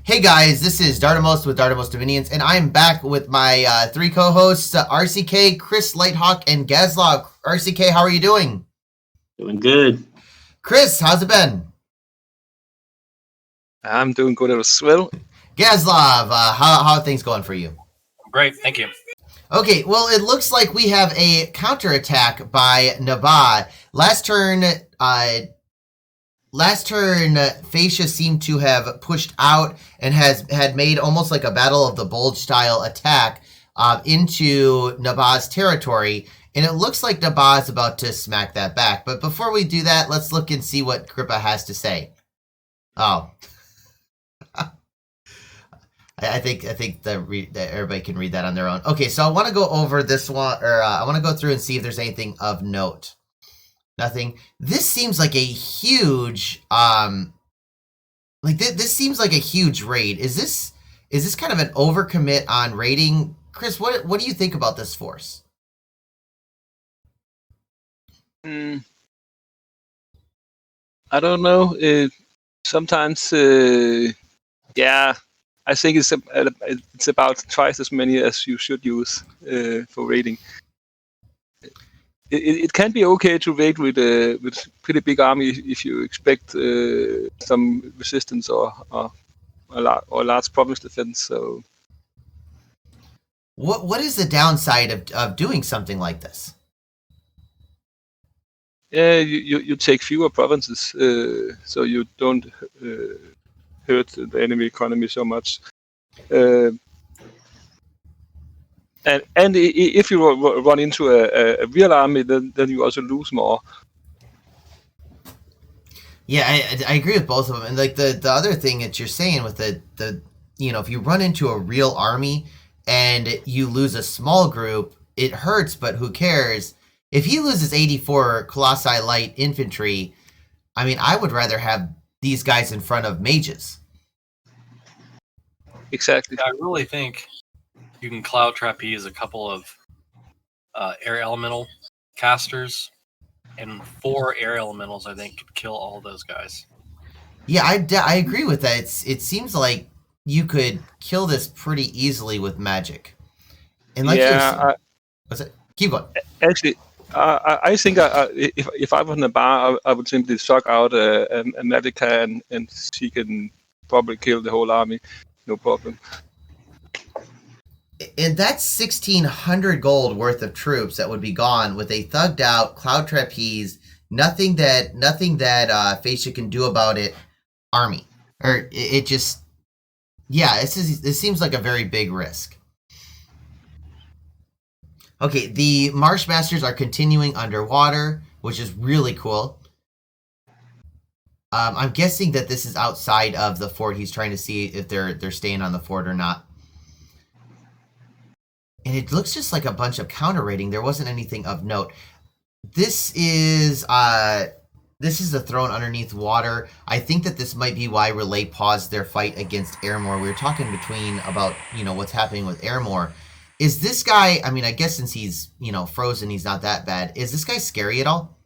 Hey guys, this is Dartamos with Dartamos Dominions, and I'm back with my three co-hosts, RCK, Chris, Lighthawk, and Gazlov. RCK, how are you doing? Doing good. Chris, how's it been? I'm doing good as well. Gazlov, how are things going for you? Great, thank you. Okay, well, it looks like we have a counterattack by Nabaa. Last turn, Fascia seemed to have pushed out and had made almost like a Battle of the Bulge style attack into Nabaa's territory, and it looks like Nabaa is about to smack that back. But before we do that, let's look and see what Kripa has to say. Oh. I think that everybody can read that on their own. Okay, so I want to go over this one, or I want to go through and see if there's anything of note. Nothing. This seems like a huge, this seems like a huge raid. Is this kind of an overcommit on raiding? Chris, what do you think about this force? I don't know. Sometimes, yeah. I think it's about twice as many as you should use for raiding. It can be okay to raid with pretty big army if you expect some resistance or large province defense. So, what is the downside of doing something like this? Yeah, you take fewer provinces, so you don't hurt the enemy economy so much. And if you run into a real army, then you also lose more. Yeah, I agree with both of them. And like the other thing that you're saying with the if you run into a real army and you lose a small group, it hurts, but who cares? If he loses 84 Colossi Light Infantry, I mean, I would rather have these guys in front of mages. Exactly. I really think you can cloud trapeze a couple of air elemental casters, and 4 air elementals, I think, could kill all those guys. Yeah, I agree with that. It seems like you could kill this pretty easily with magic. And like what's it? Keep going. Actually, I think if I was in a bar, I would simply suck out a Magica and she can probably kill the whole army. No problem. And that's 1,600 gold worth of troops that would be gone with a thugged out cloud trapeze, nothing that Fascia can do about it army. Or it just, yeah, this seems like a very big risk. Okay, the Marsh Masters are continuing underwater, which is really cool. I'm guessing that this is outside of the fort. He's trying to see if they're staying on the fort or not. And it looks just like a bunch of counter raiding. There wasn't anything of note. This is the throne underneath water. I think that this might be why Relay paused their fight against Airmore. We were talking between about what's happening with Airmore. Is this guy? I mean, I guess since he's frozen, he's not that bad. Is this guy scary at all?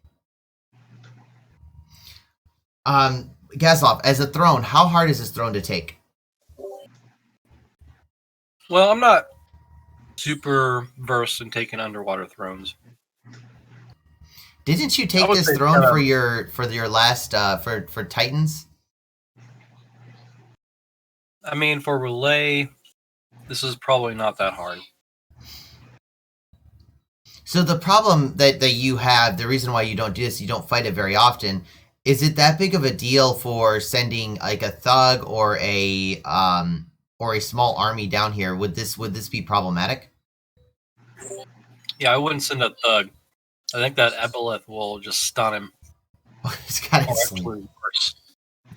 Gazlov, as a throne, how hard is this throne to take? Well, I'm not super versed in taking underwater thrones. Didn't you take this throne for your last for Titans? I mean, for Relay, this is probably not that hard. So the problem that you have, the reason why you don't do this, you don't fight it very often. Is it that big of a deal for sending like a thug or a small army down here? Would this be problematic? Yeah, I wouldn't send a thug. I think that Ebolith will just stun him. He's got it.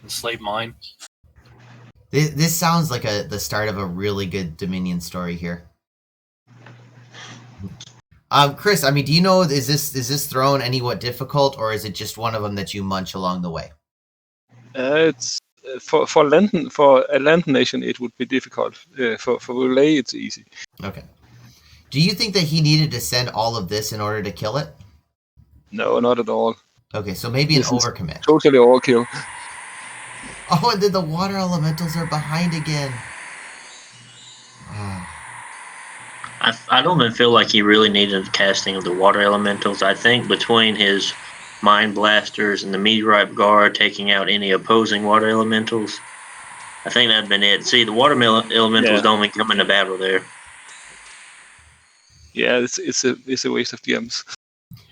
Slave mine. This sounds like the start of a really good Dominion story here. Chris, I mean, do you know, is this throne anywhat difficult, or is it just one of them that you munch along the way? It's for a land nation, it would be difficult. For Relay, it's easy. Okay. Do you think that he needed to send all of this in order to kill it? No, not at all. Okay, so maybe an overcommit. Totally overkill. Oh, and then the water elementals are behind again. Ah. I don't even feel like he really needed casting of the water elementals. I think between his mind blasters and the meteorite guard taking out any opposing water elementals, I think that'd been it. See, the water elementals Yeah, don't even come into battle there. yeah, it's a waste of DMs.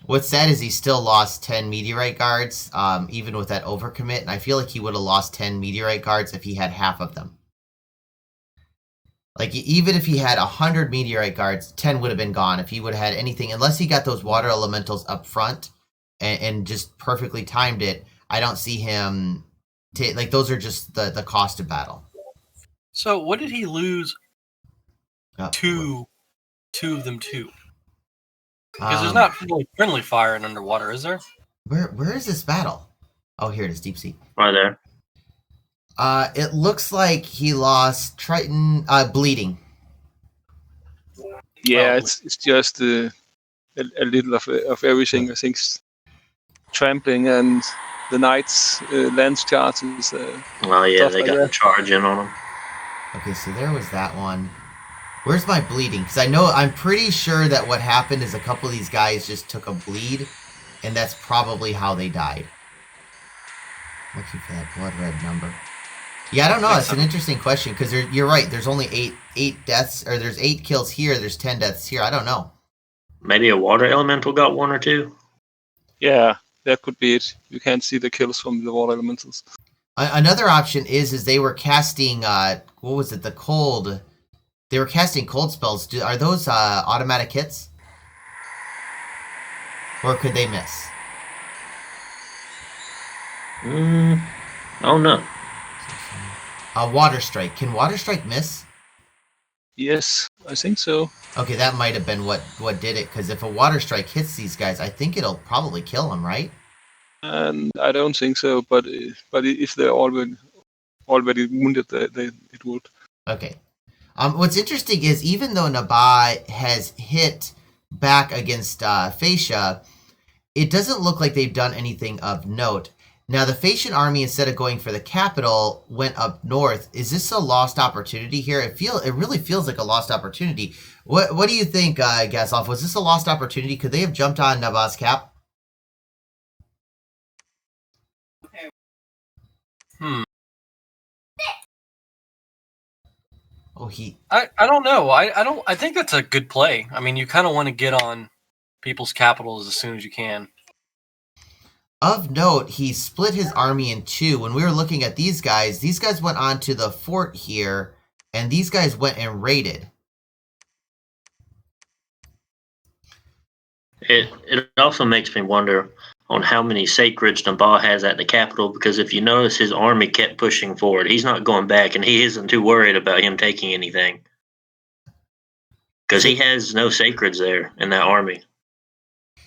What's sad is he still lost 10 meteorite guards, even with that overcommit, and I feel like he would have lost 10 meteorite guards if he had half of them. Like, even if he had 100 meteorite guards, 10 would have been gone if he would have had anything. Unless he got those water elementals up front and just perfectly timed it, I don't see him... like, those are just the cost of battle. So what did he lose Oh, two of them to? Because there's not really friendly fire in underwater, is there? Where is this battle? Oh, here it is, Deep Sea. Right there. It looks like he lost Triton bleeding. Yeah, Oh. it's just a little of everything. I think trampling and the knight's lance charges. Well, yeah, Stuff they like got that. the charge in on them. Okay, so there was that one. Where's my bleeding? Because I'm pretty sure that what happened is a couple of these guys just took a bleed, and that's probably how they died. Looking for that blood red number. Yeah, I don't know. Makes It's an sense. interesting question because you're right. There's only eight deaths, or there's 8 kills here. There's 10 deaths here. I don't know. Maybe a water elemental got 1 or 2. Yeah, that could be it. You can't see the kills from the water elementals. Another option is they were casting what was it? The cold. They were casting cold spells. Are those automatic hits, or could they miss? I don't know. Water strike. Can water strike miss? Yes, I think so. Okay, that might have been what did it. Because if a water strike hits these guys, I think it'll probably kill them, right? And I don't think so, but if they're already wounded, it would. Okay. What's interesting is even though Naba has hit back against Fascia, it doesn't look like they've done anything of note. Now, the Fascian army, instead of going for the capital, went up north. Is this a lost opportunity here? It really feels like a lost opportunity. What do you think, Gaslov? Was this a lost opportunity? Could they have jumped on Naba's cap? Oh, I don't know. I think that's a good play. I mean, you kind of want to get on people's capitals as soon as you can. Of note, he split his army in 2. When we were looking at these guys went on to the fort here, and these guys went and raided. It also makes me wonder on how many sacreds Nabal has at the capital, because if you notice, his army kept pushing forward. He's not going back, and he isn't too worried about him taking anything. Because he has no sacreds there in that army.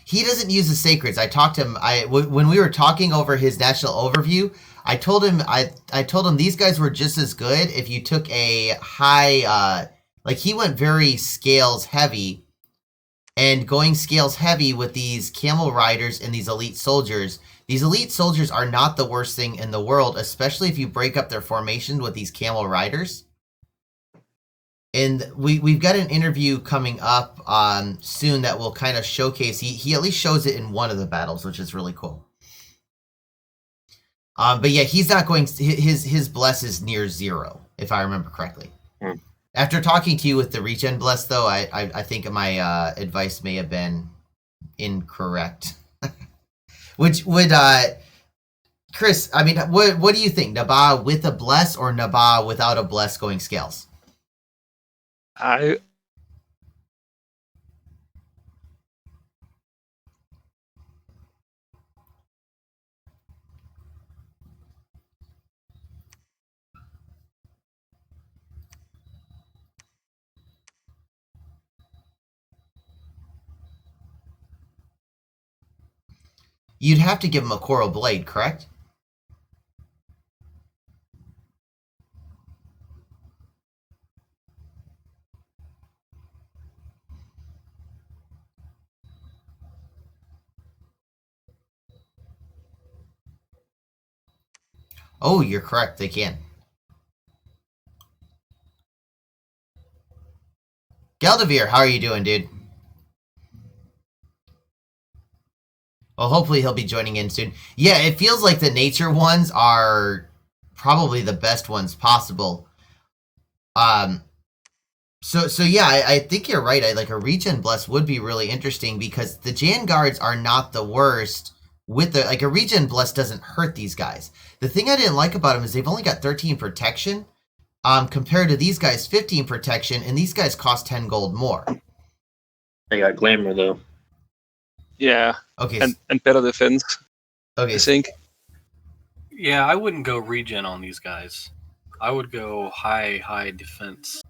He doesn't use the sacreds. I talked to him. When we were talking over his national overview, I told him these guys were just as good if you took a high. Like he went very scales heavy, and going scales heavy with these camel riders and these elite soldiers. These elite soldiers are not the worst thing in the world, especially if you break up their formation with these camel riders. And we've got an interview coming up soon that will kind of showcase. He at least shows it in one of the battles, which is really cool. But yeah, he's not going. His bless is near 0, if I remember correctly. After talking to you with the regen bless, though, I think my advice may have been incorrect. Which would Chris? I mean, what do you think? Naba with a bless or Naba without a bless going scales? You'd have to give him a coral blade, correct? Oh, you're correct. They can. Geldavir, how are you doing, dude? Well, hopefully he'll be joining in soon. Yeah, it feels like the nature ones are probably the best ones possible. So yeah, I think you're right. Like a regen bless would be really interesting because the Jan guards are not the worst. With the like a regen bless doesn't hurt these guys. The thing I didn't like about them is they've only got 13 protection, compared to these guys 15 protection, and these guys cost 10 gold more. They got glamour though. Yeah. Okay. And better defense. Okay. I think. Yeah, I wouldn't go regen on these guys. I would go high defense.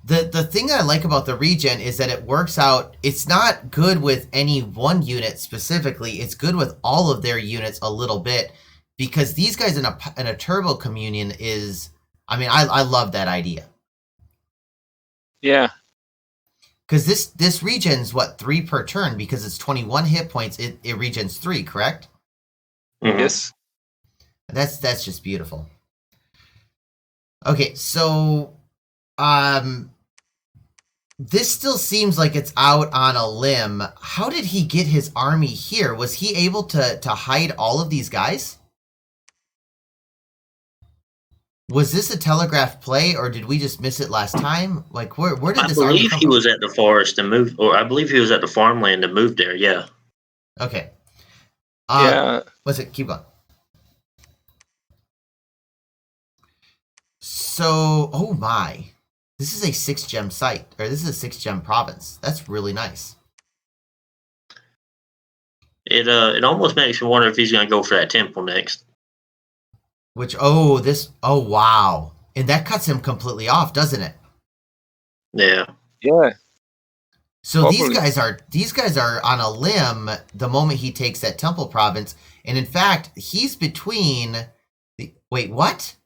The thing I like about the regen is that it works out. It's not good with any one unit specifically. It's good with all of their units a little bit because these guys in a turbo communion is. I mean, I love that idea. Yeah. Because this regens what 3 per turn because it's 21 hit points. It regens 3, correct? Mm-hmm. Yes. That's just beautiful. Okay, so this still seems like it's out on a limb. How did he get his army here? Was he able to hide all of these guys? Was this a telegraphed play, or did we just miss it last time? Like, where did this army come from? I believe he was at the forest and moved, or I believe he was at the farmland and moved there. Yeah. Okay. Yeah. What's it? Keep going. So, oh my. This is a 6-gem site, or this is a 6-gem province. That's really nice. It almost makes me wonder if he's going to go for that temple next. Which, wow. And that cuts him completely off, doesn't it? Yeah. Yeah. So Probably. these guys are on a limb the moment he takes that temple province. And in fact, he's between wait, what?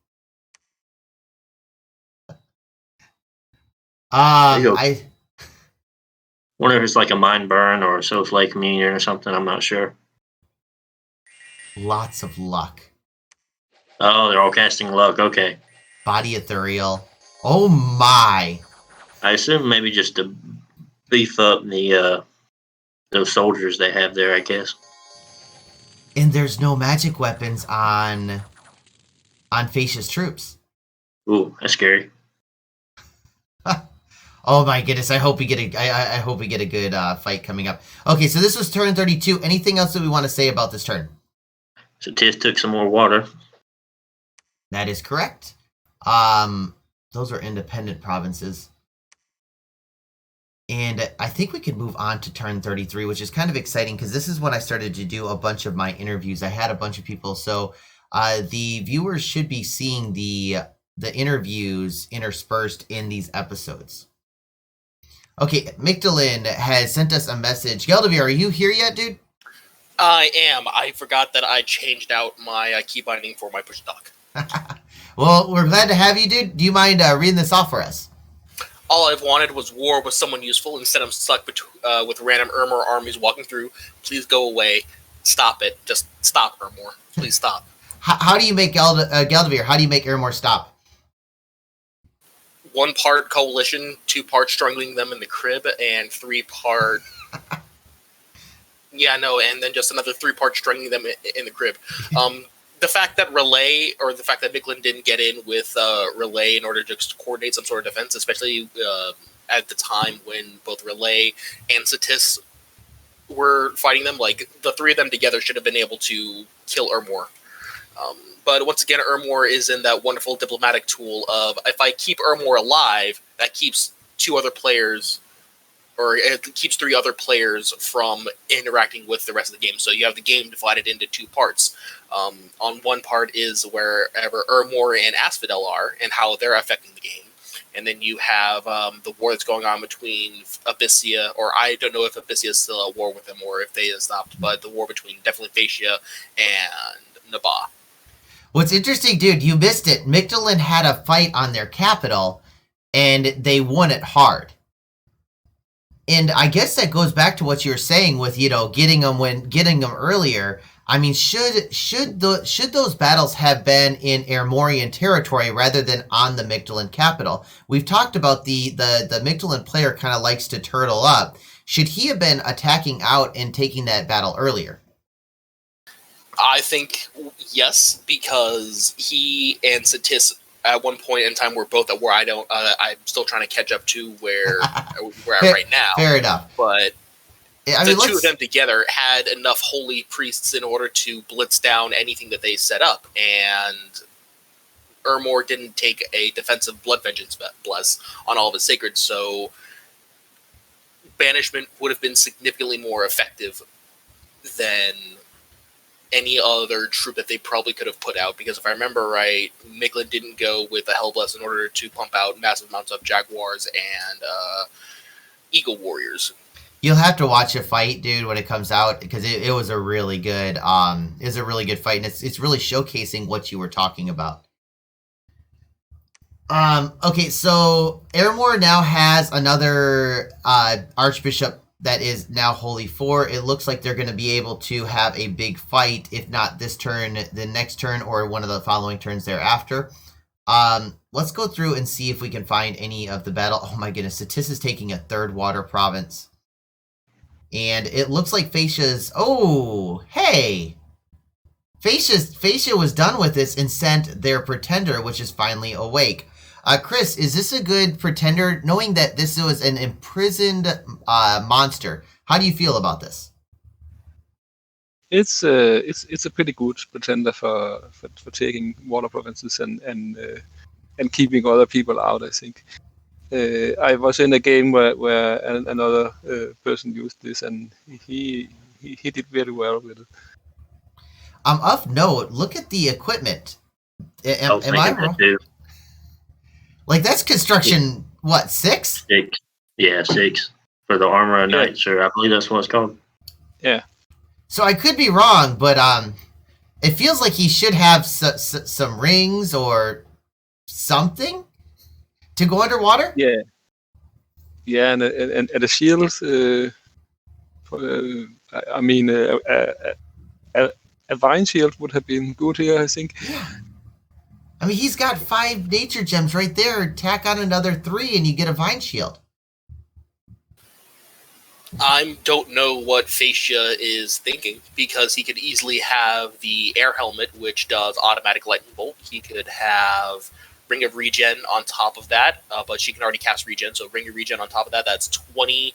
I wonder if it's like a mind burn or a Soulflake communion or something. I'm not sure. Lots of luck. Oh, they're all casting luck. Okay. Body ethereal. Oh my. I assume maybe just to beef up the those soldiers they have there, I guess. And there's no magic weapons on Fascia's troops. Ooh, that's scary. Oh my goodness! I hope we get a good fight coming up. Okay, so this was turn 32. Anything else that we want to say about this turn? So Tiz took some more water. That is correct. Those are independent provinces. And I think we could move on to turn 33, which is kind of exciting because this is when I started to do a bunch of my interviews. I had a bunch of people, so the viewers should be seeing the interviews interspersed in these episodes. Okay, Migdalin has sent us a message. Geldavir, are you here yet, dude? I am. I forgot that I changed out my key binding for my push dock. Well, we're glad to have you, dude. Do you mind reading this off for us? All I've wanted was war with someone useful. Instead, I'm stuck with random Ermor armies walking through. Please go away. Stop it. Just stop, Ermor. Please stop. How do you make Geldavir? How do you make Ermor stop? 1 part coalition, 2 parts strangling them in the crib, and 3 part... Yeah, no, and then just another 3 parts strangling them in the crib. The fact that Relay, or the fact that Migdalin didn't get in with Relay in order to just coordinate some sort of defense, especially at the time when both Relay and Satis were fighting them, like, the 3 of them together should have been able to kill Ermor. But once again, Ermor is in that wonderful diplomatic tool of, if I keep Ermor alive, that keeps 2 other players, or it keeps 3 other players from interacting with the rest of the game. So you have the game divided into 2 parts. On one part is wherever Ermor and Asphodel are, and how they're affecting the game. And then you have the war that's going on between Abyssia, or I don't know if Abyssia is still at war with them, or if they have stopped, but the war between definitely Fascia and Nabah. What's interesting, dude, you missed it. Migdalin had a fight on their capital, and they won it hard. And I guess that goes back to what you were saying with, getting them earlier. I mean, should those battles have been in Airmorian territory rather than on the Migdalin capital? We've talked about the Migdalin player kind of likes to turtle up. Should he have been attacking out and taking that battle earlier? I think yes, because he and Satis at one point in time were both at where I'm still trying to catch up to where we're at right now. Fair enough. But I mean, the two of them together had enough holy priests in order to blitz down anything that they set up, and Ermor didn't take a defensive blood vengeance bless on all of his sacred, so banishment would have been significantly more effective than any other troop that they probably could have put out, because if I remember right, Miglin didn't go with the Hellbless in order to pump out massive amounts of Jaguars and Eagle Warriors. You'll have to watch a fight, dude, when it comes out, because it was a really good fight, and it's really showcasing what you were talking about. Okay, so Airmore now has another Archbishop that is now Holy 4. It looks like they're going to be able to have a big fight, if not this turn, the next turn, or one of the following turns thereafter. Let's go through and see if we can find any of the battle. Oh my goodness, Satis is taking a third water province. And it looks like Fascia's... Oh, hey! Fascia was done with this and sent their Pretender, which is finally awake. Chris, is this a good Pretender, knowing that this was an imprisoned monster? How do you feel about this? It's a pretty good Pretender for taking water provinces and keeping other people out, I think. I was in a game where another person used this, and he did very well with it. Of note, look at the equipment. Am I wrong? Like, that's construction, what, 6? 6. Yeah, 6. For the Armor of Knights, or I believe that's what it's called. Yeah. So I could be wrong, but it feels like he should have some rings or something to go underwater? Yeah. Yeah, and the shields, I mean, a vine shield would have been good here, I think. Yeah. I mean, he's got 5 nature gems right there. Tack on another 3 and you get a vine shield. I don't know what Fascia is thinking, because he could easily have the air helmet, which does automatic lightning bolt. He could have Ring of Regen on top of that, but she can already cast Regen, so Ring of Regen on top of that, that's 20%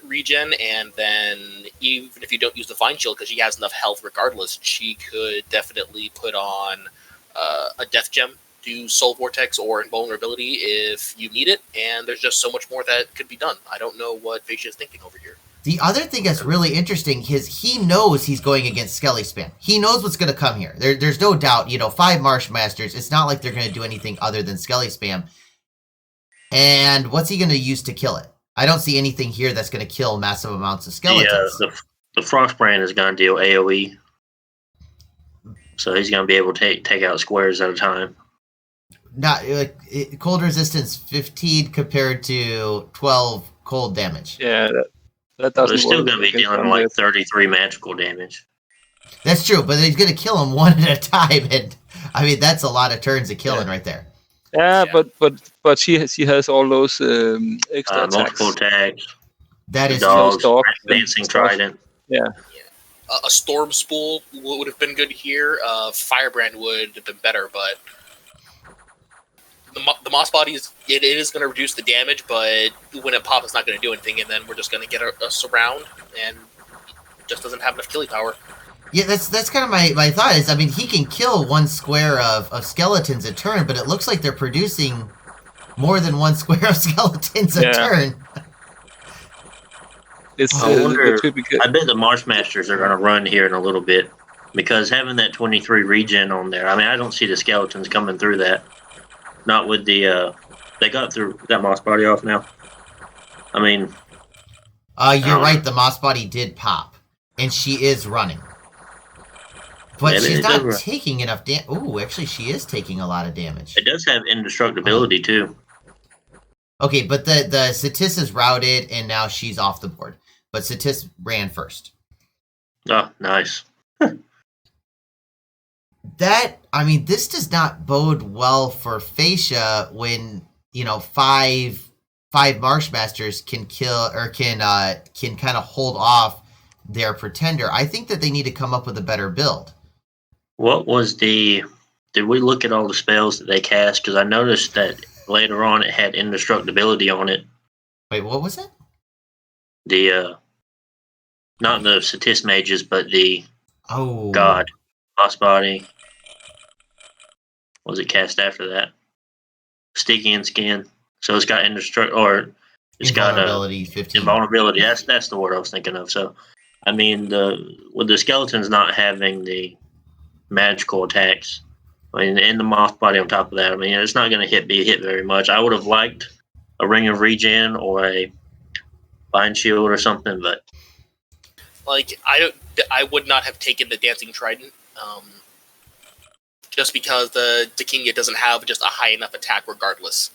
regen, and then even if you don't use the Vine Shield, because she has enough health regardless, she could definitely put on a Death Gem, do Soul Vortex or Invulnerability if you need it, and there's just so much more that could be done. I don't know what Fascia is thinking over here. The other thing that's really interesting is he knows he's going against Skelly Spam. He knows what's going to come here. There's no doubt, 5 Marsh Masters. It's not like they're going to do anything other than Skelly Spam. And what's he going to use to kill it? I don't see anything here that's going to kill massive amounts of skeletons. The Frostbrand is going to deal AoE. So he's going to be able to take out squares at a time. Not cold resistance 15 compared to 12 cold damage. Yeah, that doesn't. They're still going to be dealing like 33 magical damage. That's true, but he's going to kill him one at a time, and I mean that's a lot of turns of killing right there. Yeah, but she has all those extra multiple attacks. That is dogs, dancing trident. Yeah. A Storm Spool would have been good here. Firebrand would have been better, but the Moss Body it is going to reduce the damage, but when it pops, it's not going to do anything, and then we're just going to get a surround, and it just doesn't have enough killing power. Yeah, that's kind of my thought is, I mean, he can kill 1 square of skeletons a turn, but it looks like they're producing more than 1 square of skeletons a turn. I bet the Marsh Masters are going to run here in a little bit, because having that 23 regen on there, I mean, I don't see the skeletons coming through that. Not with the, they got Moss Body off now. I mean... you're right, the Moss Body did pop, and she is running. But she's not taking enough damage. Ooh, actually, she is taking a lot of damage. It does have indestructibility, too. Okay, but the Satis is routed, and now she's off the board. But Satis ran first. Oh, nice. This does not bode well for Fascia when, five Marshmasters can kill or can kind of hold off their pretender. I think that they need to come up with a better build. What was the? Did we look at all the spells that they cast? Because I noticed that later on it had indestructibility on it. Wait, what was it? The not the Satis mages, but the god boss body. Was it cast after that? Stygian skin. So it's got Invulnerability 15. Invulnerability. That's the word I was thinking of. So, I mean, with the skeletons not having the magical attacks, and the moth body on top of that, it's not going to be hit very much. I would have liked a ring of regen or a bind shield or something, but I would not have taken the dancing trident. Just because the Dakinia doesn't have just a high enough attack regardless.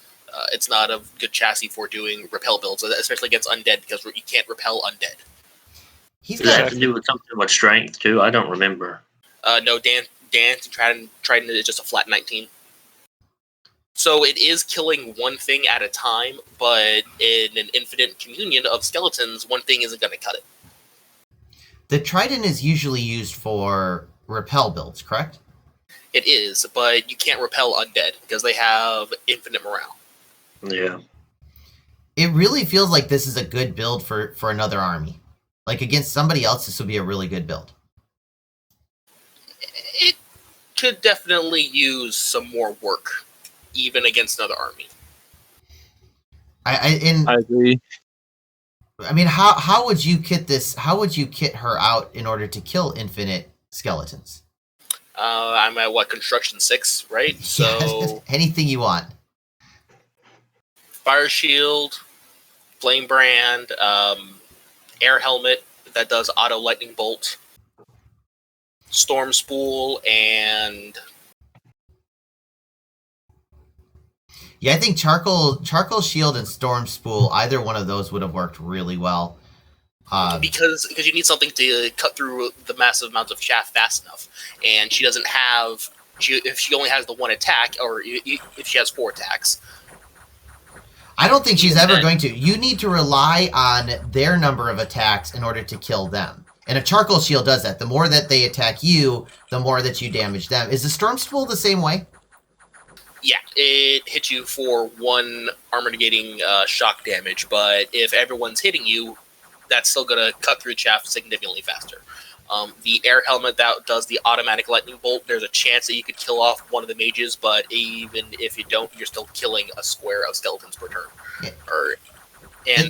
It's not a good chassis for doing repel builds, especially against undead, because you can't repel undead. Does that have to do with something with strength, too? I don't remember. No, dance and trident is just a flat 19. So it is killing one thing at a time, but in an infinite communion of skeletons, one thing isn't going to cut it. The trident is usually used for repel builds, correct? It is, but you can't repel undead because they have infinite morale. Yeah. It really feels like this is a good build for another army. Like, against somebody else, this would be a really good build. It could definitely use some more work, even against another army. I agree. How would you kit this? How would you kit her out in order to kill infinite skeletons? I'm at construction 6, right? So anything you want. Fire shield, flame brand, air helmet that does auto lightning bolt, storm spool, and yeah, I think charcoal shield and storm spool. Either one of those would have worked really well. Because you need something to cut through the massive amounts of chaff fast enough, and she doesn't have. If she only has the one attack, or if she has 4 attacks, I don't think she's ever going to. You need to rely on their number of attacks in order to kill them. And a charcoal shield does that. The more that they attack you, the more that you damage them. Is the storm spool the same way? Yeah, it hits you for 1 armor negating shock damage, but if everyone's hitting you, that's still going to cut through chaff significantly faster. The air helmet that does the automatic lightning bolt, there's a chance that you could kill off one of the mages, but even if you don't, you're still killing a square of skeletons per turn. Yeah.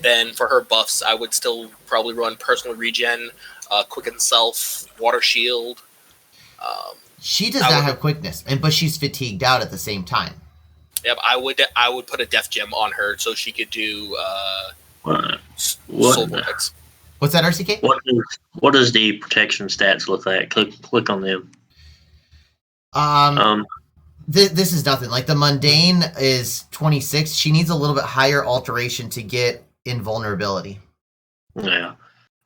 Then for her buffs, I would still probably run personal regen, quicken self, water shield. She does not have quickness, but she's fatigued out at the same time. Yep, I would put a death gem on her so she could do What? soul vortex. What's that, RCK? What does the protection stats look like? Click on them. This is nothing. Like, the mundane is 26. She needs a little bit higher alteration to get invulnerability. Yeah.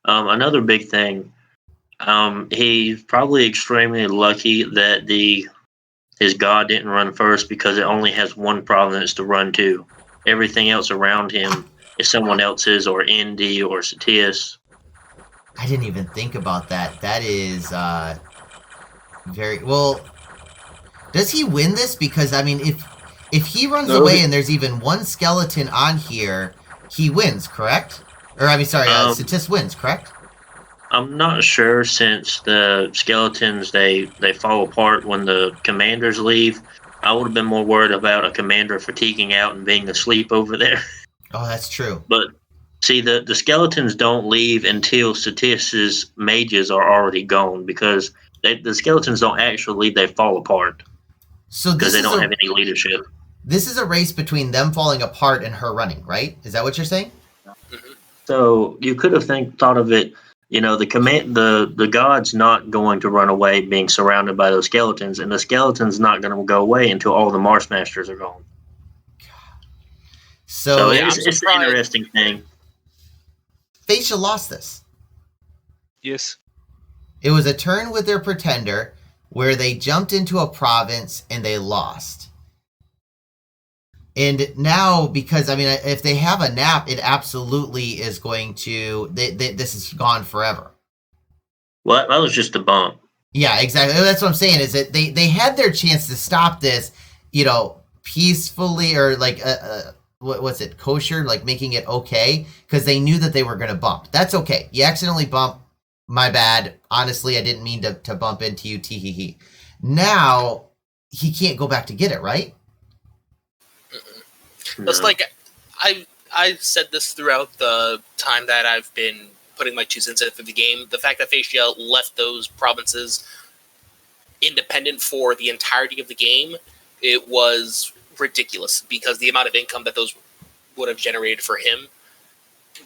Another big thing. He's probably extremely lucky that his god didn't run first, because it only has one province to run to. Everything else around him is someone else's, or Indy, or Satis. I didn't even think about that. That is very well. Does he win this? Because if he runs away and there's even one skeleton on here, he wins, correct? Or Satis wins, correct? I'm not sure, since the skeletons they fall apart when the commanders leave. I would have been more worried about a commander fatiguing out and being asleep over there. Oh, that's true. But see, the skeletons don't leave until Satis's mages are already gone, because the skeletons don't actually leave; they fall apart. So because they don't have any leadership. This is a race between them falling apart and her running, right? Is that what you're saying? Mm-hmm. So you could have thought of it. The god's not going to run away being surrounded by those skeletons, and the skeleton's not going to go away until all the Marshmasters are gone. So it's an interesting thing. Fascia lost this. Yes. It was a turn with their Pretender where they jumped into a province and they lost. And now, because, I mean, if they have a nap, it absolutely is going to... this is gone forever. Well, that was just a bump. Yeah, exactly. That's what I'm saying, is that they had their chance to stop this, peacefully, or like, what's it, kosher, like making it okay, because they knew that they were going to bump. That's okay. You accidentally bump, my bad. Honestly, I didn't mean to bump into you, tee-hee-hee. Now, he can't go back to get it, right? It's like, I've said this throughout the time that I've been putting my 2 cents in for the game. The fact that Fascia left those provinces independent for the entirety of the game, it was ridiculous, because the amount of income that those would have generated for him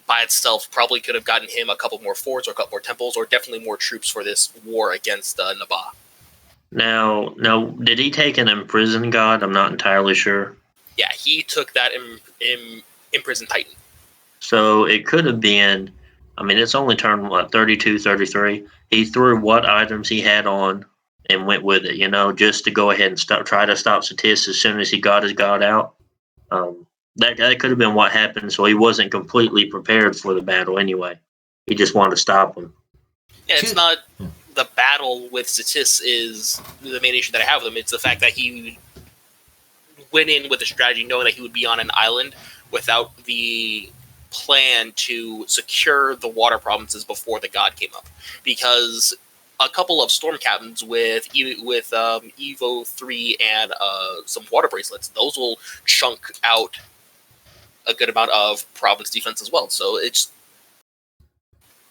by itself probably could have gotten him a couple more forts or a couple more temples, or definitely more troops for this war against Nabah. Now, did he take an imprisoned god? I'm not entirely sure. Yeah, he took that imprisoned Titan. So it could have been, I mean, it's only turned, 32, 33. He threw what items he had on and went with it, just to go ahead and try to stop Satis as soon as he got his god out. That could have been what happened, so he wasn't completely prepared for the battle anyway. He just wanted to stop him. Yeah, it's not the battle with Satis is the main issue that I have with him. It's the fact that he went in with a strategy knowing that he would be on an island without the plan to secure the water provinces before the god came up. Because a couple of storm captains with Evo 3 and some water bracelets, those will chunk out a good amount of province defense as well. So it's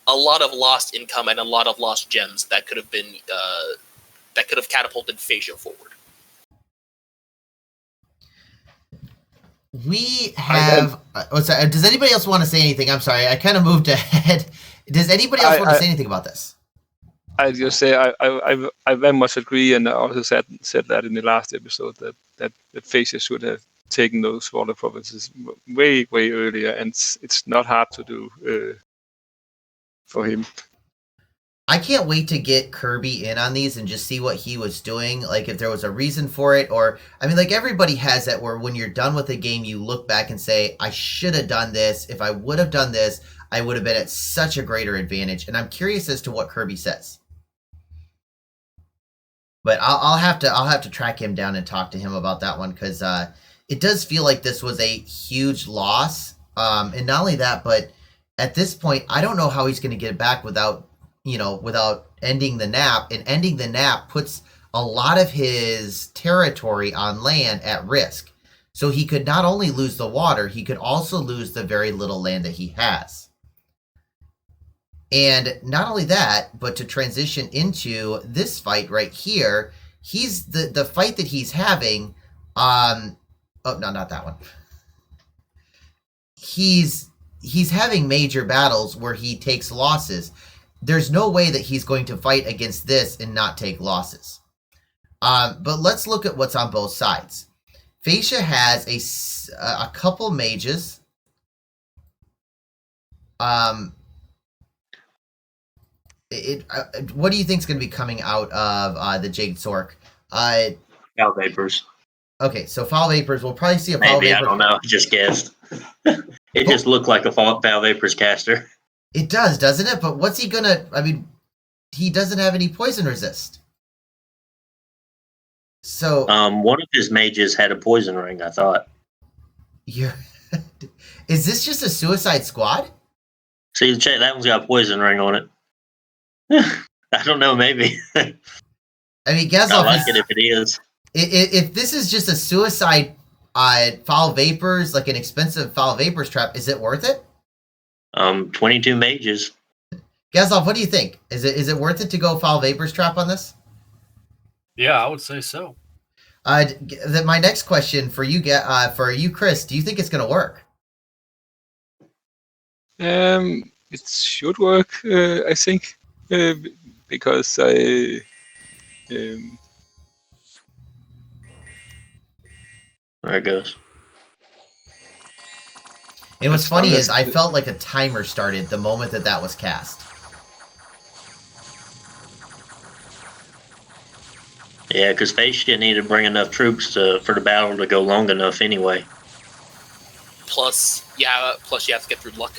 a lot of lost income and a lot of lost gems that could have been that could have catapulted Fascia forward. We have... does anybody else want to say anything? I'm sorry, I kind of moved ahead. Does anybody else want to say anything about this? I just say I very much agree, and I also said that in the last episode that Fascia should have taken those water provinces way earlier, and it's not hard to do for him. I can't wait to get Kirby in on these and just see what he was doing, like if there was a reason for it, or, I mean, like everybody has that where when you're done with a game, you look back and say, I should have done this. If I would have done this, I would have been at such a greater advantage. And I'm curious as to what Kirby says. But I'll have to track him down and talk to him about that one, because it does feel like this was a huge loss. And not only that, but at this point, I don't know how he's going to get it back without ending the nap. And ending the nap puts a lot of his territory on land at risk. So he could not only lose the water, he could also lose the very little land that he has. And not only that, but to transition into this fight right here, he's the fight that he's having. Oh no, not that one. He's having major battles where he takes losses. There's no way that he's going to fight against this and not take losses. But let's look at what's on both sides. Fascia has a couple mages. What do you think is going to be coming out of the Jade Sork? Foul Vapors. Okay, so Foul Vapors. We'll probably see a Foul Maybe, Vapor. I don't know. I just guessed. It just looked like a Foul Vapors caster. It does, doesn't it? But what's he gonna... I mean, he doesn't have any poison resist. So... one of his mages had a poison ring, I thought. Is this just a Suicide Squad? See, check, that one's got a poison ring on it. I don't know, maybe. I mean, Gazloff, I like it if it is. If this is just a Suicide Foul Vapors, like an expensive Foul Vapors trap, is it worth it? 22 mages. Gazloff, what do you think? Is it worth it to go Foul Vapors trap on this? Yeah, I would say so. My next question for you, Chris, do you think it's going to work? It should work, I think, because I. There it goes. And what's funny is I felt like a timer started the moment that was cast. Yeah, because Face didn't need to bring enough troops for the battle to go long enough anyway. Plus you have to get through luck.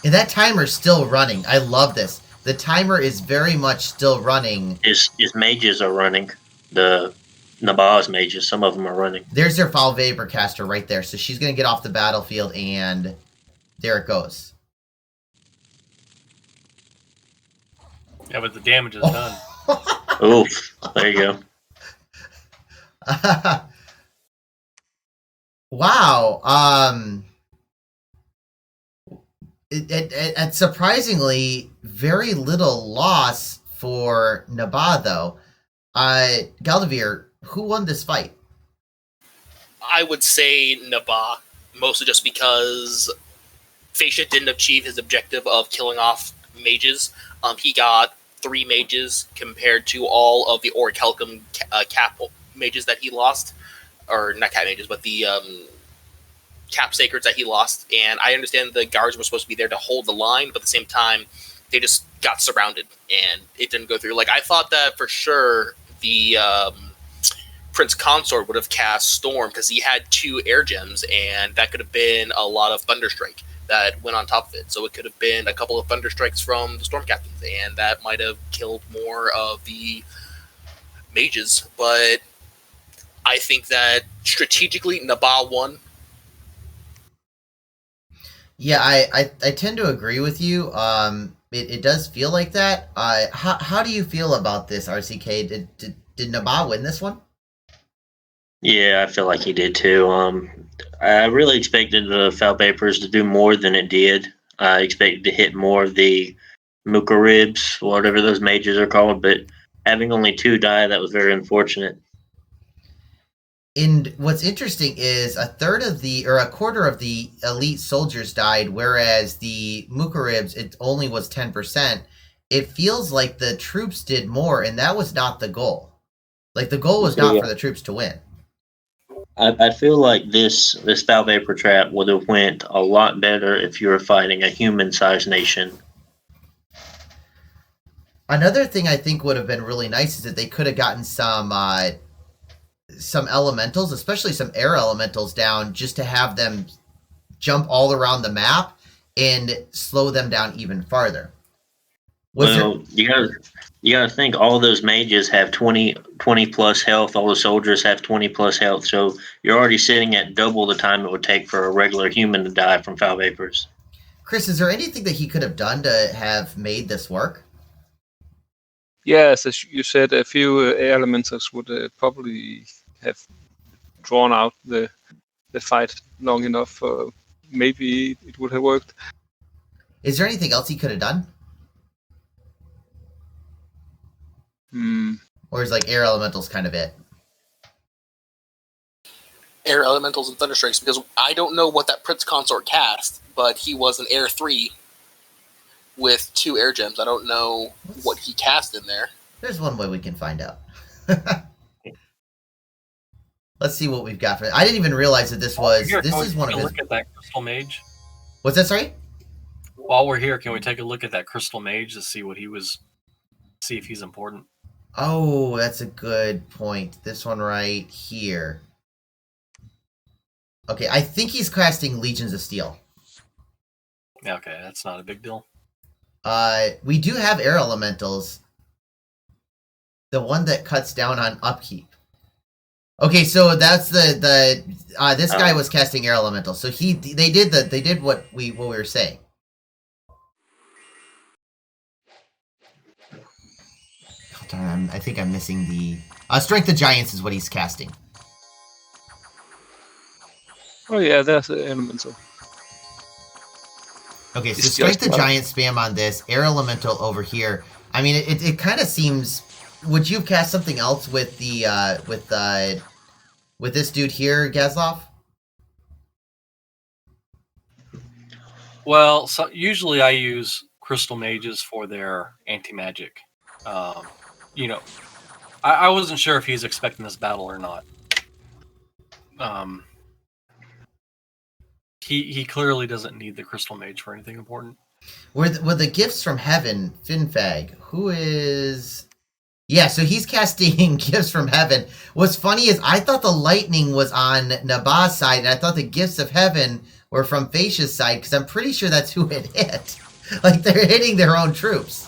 And that timer's still running. I love this. The timer is very much still running. His mages are running. The Nabah's mages, some of them are running. There's their Foul Vapor caster right there. So she's going to get off the battlefield, and there it goes. Yeah, but the damage is done. Oof. There you go. Wow. It surprisingly very little loss for Nabah, though. Galdavir, who won this fight? I would say Nabah, mostly just because Fascia didn't achieve his objective of killing off mages. He got 3 mages compared to all of the Orichalcum cap mages that he lost. Or not cap mages, but the cap sacreds that he lost. And I understand the guards were supposed to be there to hold the line, but at the same time, they just got surrounded and it didn't go through. Like, I thought that for sure the Prince Consort would have cast Storm because he had 2 air gems, and that could have been a lot of Thunderstrike that went on top of it. So it could have been a couple of Thunderstrikes from the Storm Captains, and that might have killed more of the mages. But I think that strategically, Nabah won. Yeah, I tend to agree with you. It does feel like that. How do you feel about this, RCK? Did Nabah win this one? Yeah, I feel like he did too. I really expected the Foul Vapors to do more than it did. I expected to hit more of the Mukaribs, whatever those mages are called, but having only 2 die, that was very unfortunate. And what's interesting is a quarter of the elite soldiers died, whereas the Mukaribs, it only was 10%. It feels like the troops did more, and that was not the goal. Like, the goal was not for the troops to win. I feel like this Foul Vapor trap would have went a lot better if you were fighting a human-sized nation. Another thing I think would have been really nice is that they could have gotten some elementals, especially some air elementals down, just to have them jump all around the map and slow them down even farther. You gotta think all those mages have 20 plus health. All the soldiers have 20 plus health. So you're already sitting at double the time it would take for a regular human to die from Foul Vapors. Chris, is there anything that he could have done to have made this work? Yes, as you said, a few elementals would probably have drawn out the fight long enough. Maybe it would have worked. Is there anything else he could have done? Or is like air elementals kind of it? Air elementals and Thunderstrikes, because I don't know what that Prince Consort cast, but he was an Air 3 with 2 air gems. I don't know what he cast in there. There's one way we can find out. Let's see what we've got for it. I didn't even realize that this is one of his. Look at that Crystal Mage. What's that, sorry? While we're here, can we take a look at that Crystal Mage to see what see if he's important? Oh, that's a good point. This one right here. Okay, I think he's casting Legions of Steel. Okay, that's not a big deal. We do have air elementals. The one that cuts down on upkeep. Okay, so that's this guy was casting air elementals. So they did what we were saying. Oh, darn, I think I'm missing the Strength of Giants is what he's casting. Oh yeah, there's the elemental. Okay, so Strength of Giant spam on this, Air Elemental over here. I mean, it kind of seems. Would you have cast something else with the with this dude here, Gazlov? Well, so usually I use Crystal Mages for their anti-magic. I wasn't sure if he's expecting this battle or not. He clearly doesn't need the Crystal Mage for anything important. Were the gifts from heaven, Finfag? Who is Yeah, so he's casting gifts from heaven. What's funny is I thought the lightning was on Naba's side, and I thought the gifts of heaven were from Facia's side, because I'm pretty sure that's who it hit. Like, they're hitting their own troops.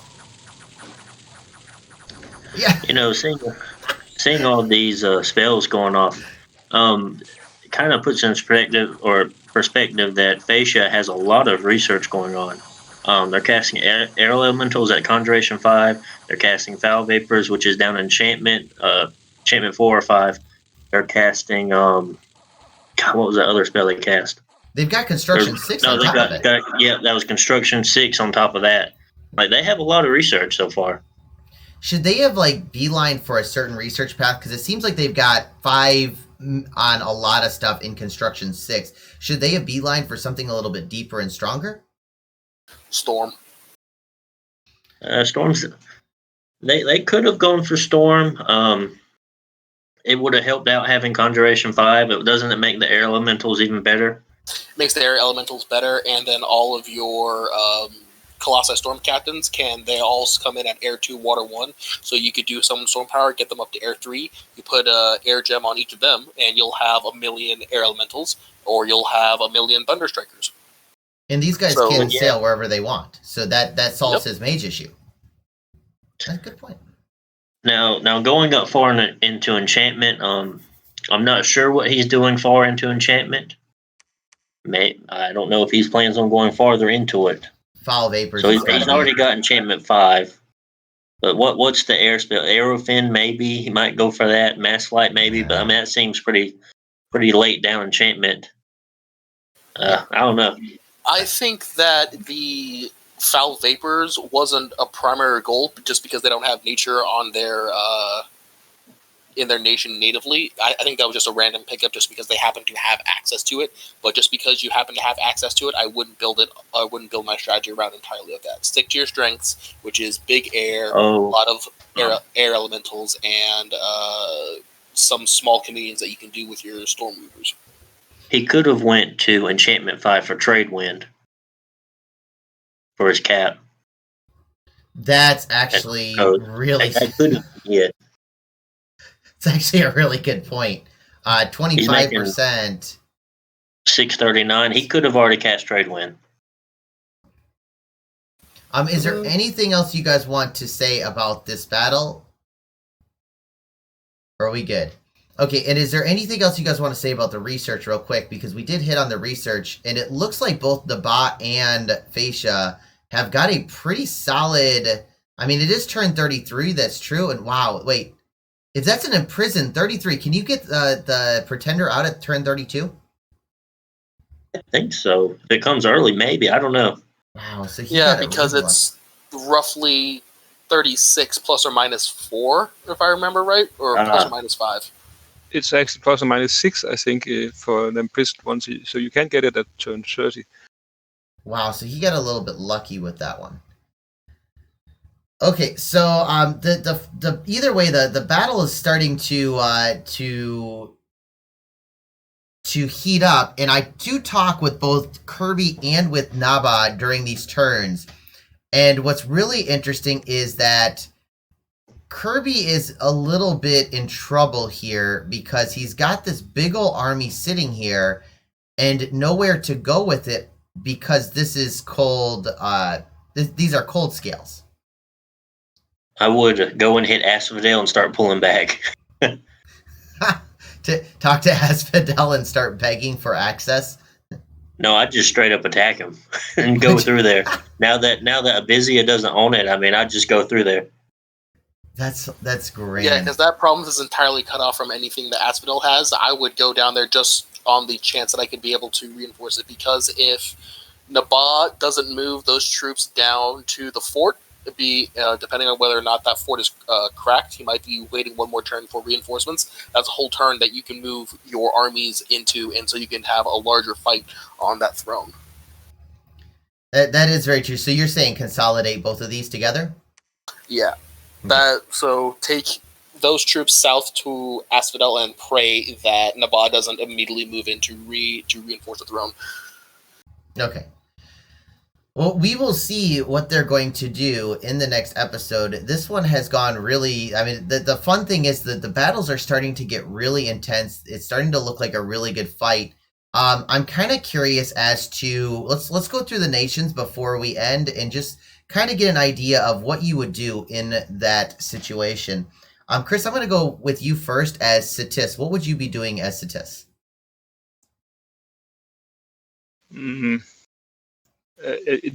Yeah. You know, seeing all these spells going off, kind of puts in perspective that Fascia has a lot of research going on. They're casting air elementals at Conjuration 5. They're casting Foul Vapors, which is down enchantment, enchantment 4 or 5. They're casting God, what was that other spell they cast? They've got Construction 6 on top of it. That was Construction 6 on top of that. Like, they have a lot of research so far. Should they have, like, beeline for a certain research path? Because it seems like they've got 5 on a lot of stuff in Construction 6. Should they have beeline for something a little bit deeper and stronger? Storm. Storm's. They could have gone for Storm. It would have helped out having Conjuration 5. But doesn't it make the air elementals even better? Makes the air elementals better, and then all of your Colossi Storm Captains they all come in at Air 2, Water 1. So you could do some Storm Power, get them up to Air 3. You put Air Gem on each of them, and you'll have 1,000,000 air elementals, or you'll have 1,000,000 Thunder Strikers. And these guys can sail wherever they want. So that solves his mage issue. That's a good point. Now going up far into enchantment, I'm not sure what he's doing far into enchantment. I don't know if he plans on going farther into it. Foul Vapors. So he's already got enchantment 5. But what's the air spell? Aerofin, maybe he might go for that. Mass Flight, maybe. But I mean, that seems pretty late down enchantment. I don't know. I think that the Foul Vapors wasn't a primary goal just because they don't have nature on their in their nation natively. I think that was just a random pickup just because they happen to have access to it. But just because you happen to have access to it, I wouldn't build my strategy around entirely of that. Stick to your strengths, which is big air, a lot of air elementals, and some small comedians that you can do with your Storm Reavers. He could have went to enchantment 5 for Trade Wind for his cap. That's actually really. Yeah. It's actually a really good point. 25%. 639. He could have already cast Trade Wind. Is there anything else you guys want to say about this battle? Or are we good? Okay, and is there anything else you guys want to say about the research real quick? Because we did hit on the research, and it looks like both Naba and Fascia have got a pretty solid... I mean, it is turn 33, that's true, and wow, wait. If that's an imprisoned 33, can you get the Pretender out at turn 32? I think so. If it comes early, maybe. I don't know. Wow, so because it's roughly 36 plus or minus 4, if I remember right, or plus or minus 5. It's actually plus or minus 6, I think, for the imprisoned ones. So you can get it at turn 30. Wow, so he got a little bit lucky with that one. Okay, so the either way, the battle is starting to heat up, and I do talk with both Kirby and with Naba during these turns. And what's really interesting is that Kirby is a little bit in trouble here because he's got this big ol' army sitting here and nowhere to go with it because this is cold. These are cold scales. I would go and hit Asphodel and start pulling back. To talk to Asphodel and start begging for access. No, I'd just straight up attack him and go through there. Now that Abizia doesn't own it, I mean, I'd just go through there. That's great. Yeah, because that problem is entirely cut off from anything that Asphodel has. I would go down there just on the chance that I could be able to reinforce it, because if Naba doesn't move those troops down to the fort, it'd be depending on whether or not that fort is cracked, he might be waiting one more turn for reinforcements. That's a whole turn that you can move your armies into, and so you can have a larger fight on that throne. That is very true. So you're saying consolidate both of these together? Yeah. So take those troops south to Asphodel and pray that Naba doesn't immediately move in to reinforce the throne. Okay. Well, we will see what they're going to do in the next episode. This one has gone really. I mean, the fun thing is that the battles are starting to get really intense. It's starting to look like a really good fight. I'm kind of curious as to let's go through the nations before we end and just kind of get an idea of what you would do in that situation. Chris, I'm going to go with you first as Satis. What would you be doing as Satis? In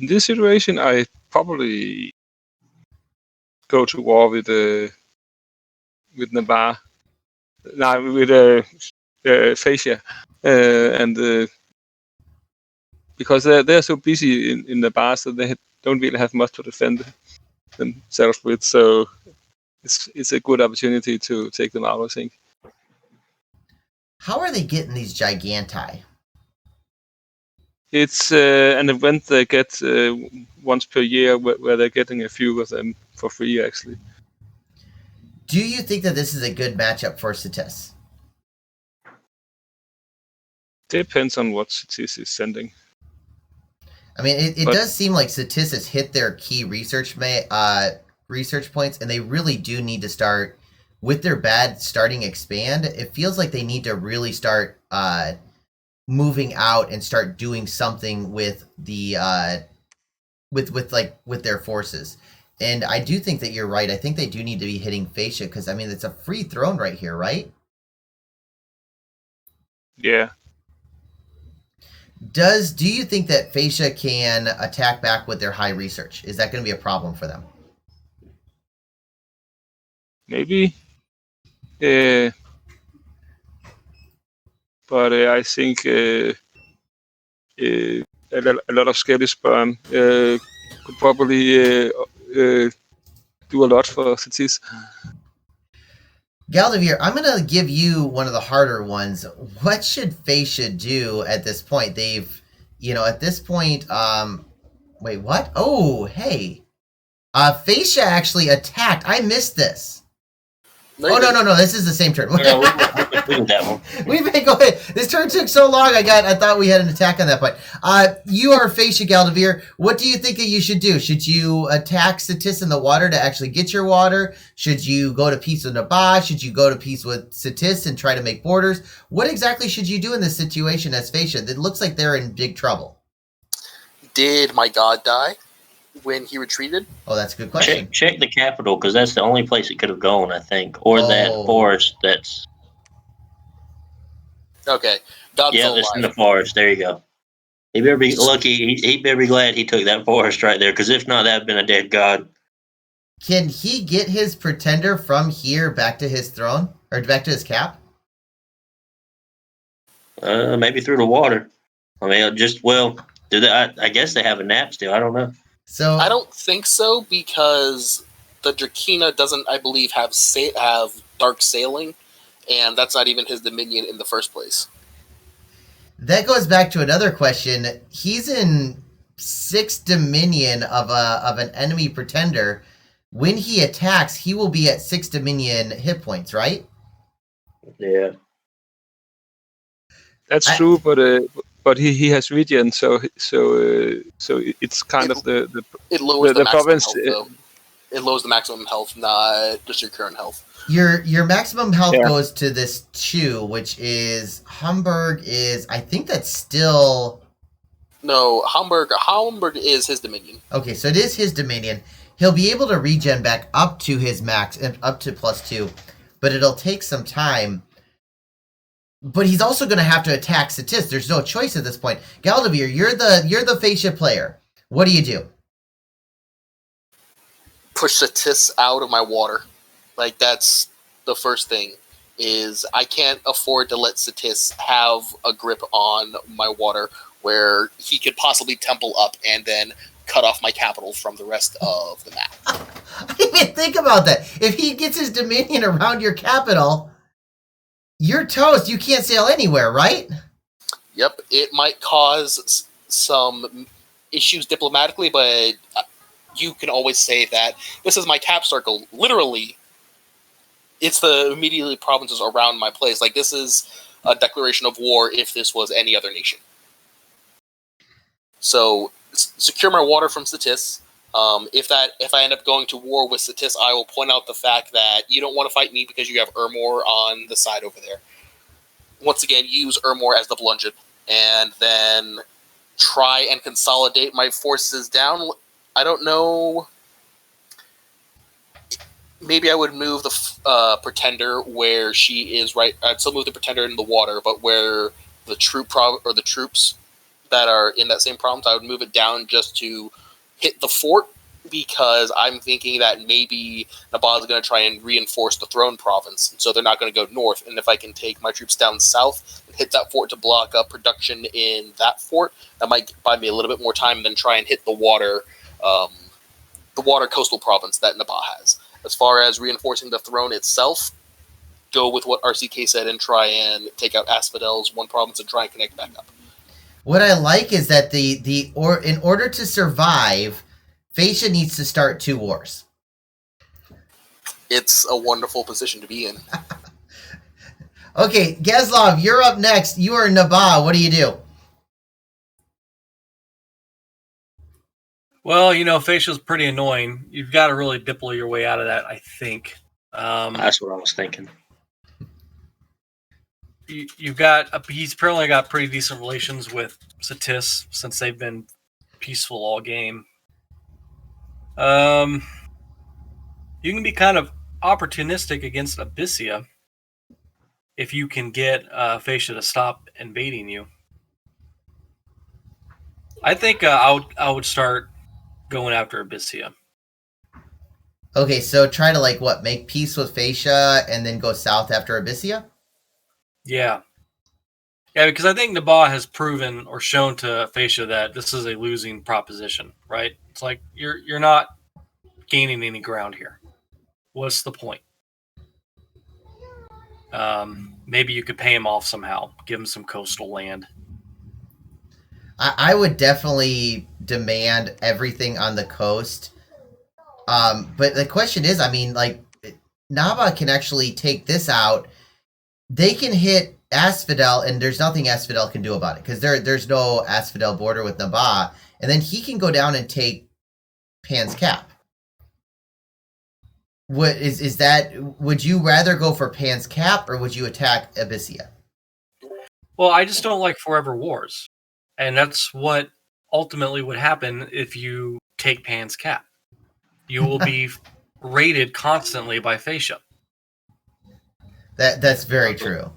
this situation, I probably go to war with Navarre, no, with Fascia, and because they're so busy in Navarre, so they don't really have much to defend themselves with. So it's a good opportunity to take them out, I think. How are they getting these giganti? It's an event they get once per year where they're getting a few of them for free, actually. Do you think that this is a good matchup for Satis? Depends on what Satis is sending. I mean, it does seem like Satis has hit their key research points, and they really do need to start with their bad starting expand. It feels like they need to really start moving out and start doing something with the with their forces. And I do think that you're right. I think they do need to be hitting Fascia because I mean it's a free throne right here, right? Yeah. Do you think that Fascia can attack back with their high research? Is that going to be a problem for them? Maybe. But I think a lot of Skelly Sperm could probably do a lot for Satis. Galdavir, I'm going to give you one of the harder ones. What should Fascia do at this point? At this point, wait, what? Oh, hey. Fascia actually attacked. I missed this. No, this is the same turn. we that one. Go ahead. This turn took so long. I thought we had an attack on that point. You are Fascia, Galdavir. What do you think that you should do? Should you attack Satis in the water to actually get your water? Should you go to peace with Nabah? Should you go to peace with Satis and try to make borders? What exactly should you do in this situation as Fascia? It looks like they're in big trouble. Did my god die when he retreated? Oh, that's a good question. Check the capital, because that's the only place it could have gone, I think. Or that forest that's... Okay. God's still that's alive. in the forest. There you go. He better be lucky. He better be glad he took that forest right there, because if not, that would have been a dead god. Can he get his pretender from here back to his throne? Or back to his cap? Maybe through the water. I mean, I guess they have a nap still. I don't know. So I don't think so, because the Drakina doesn't, I believe, have dark sailing, and that's not even his dominion in the first place. That goes back to another question. He's in 6th dominion of an enemy pretender. When he attacks, he will be at 6th dominion hit points, right? Yeah. That's true, but he has regen, so it's kind of the it lowers the province. Health, though. It lowers the maximum health, not just your current health. Your maximum health goes to this 2, which is Hamburg is, I think that's still... No, Hamburg is his dominion. Okay, so it is his dominion. He'll be able to regen back up to his max, up to +2, but it'll take some time. But he's also going to have to attack Satis. There's no choice at this point. Galdavir, you're the Fascia player. What do you do? Push Satis out of my water. Like, that's the first thing. Is I can't afford to let Satis have a grip on my water where he could possibly temple up and then cut off my capital from the rest of the map. I didn't even think about that. If he gets his dominion around your capital, you're toast. You can't sail anywhere, right? Yep, it might cause some issues diplomatically, but you can always say that this is my cap circle. Literally, it's the immediately provinces around my place. Like, this is a declaration of war if this was any other nation. So secure my water from Satis. If I end up going to war with Satis, I will point out the fact that you don't want to fight me because you have Ermor on the side over there. Once again, use Ermor as the bludgeon, and then try and consolidate my forces down. I don't know. Maybe I would move the Pretender where she is right. I'd still move the Pretender into the water, but where the troops that are in that same province, I would move it down just to hit the fort, because I'm thinking that maybe Nabal is going to try and reinforce the throne province, so they're not going to go north. And if I can take my troops down south and hit that fort to block up production in that fort, that might buy me a little bit more time than try and hit the water coastal province that Nabal has. As far as reinforcing the throne itself, go with what RCK said and try and take out Asphodel's one province and try and connect back up. What I like is that in order to survive, Facia needs to start 2 wars. It's a wonderful position to be in. Okay, Geslov, you're up next. You are Nabal. What do you do? Well, Facia's pretty annoying. You've got to really diplo your way out of that, I think. That's what I was thinking. He's apparently got pretty decent relations with Satis since they've been peaceful all game. You can be kind of opportunistic against Abyssia if you can get Facia to stop invading you. I think I would start going after Abyssia. Okay, so try to make peace with Facia and then go south after Abyssia? Yeah, because I think Nabal has proven or shown to Facia that this is a losing proposition, right? It's like you're not gaining any ground here. What's the point? Maybe you could pay him off somehow, give him some coastal land. I would definitely demand everything on the coast. But the question is, Naba can actually take this out. They can hit Asphodel, and there's nothing Asphodel can do about it, because there's no Asphodel border with Naba. And then he can go down and take Pan's Cap. What is that? Would you rather go for Pan's Cap, or would you attack Abyssia? Well, I just don't like forever wars. And that's what ultimately would happen if you take Pan's Cap. You will be raided constantly by Facia. That's very true.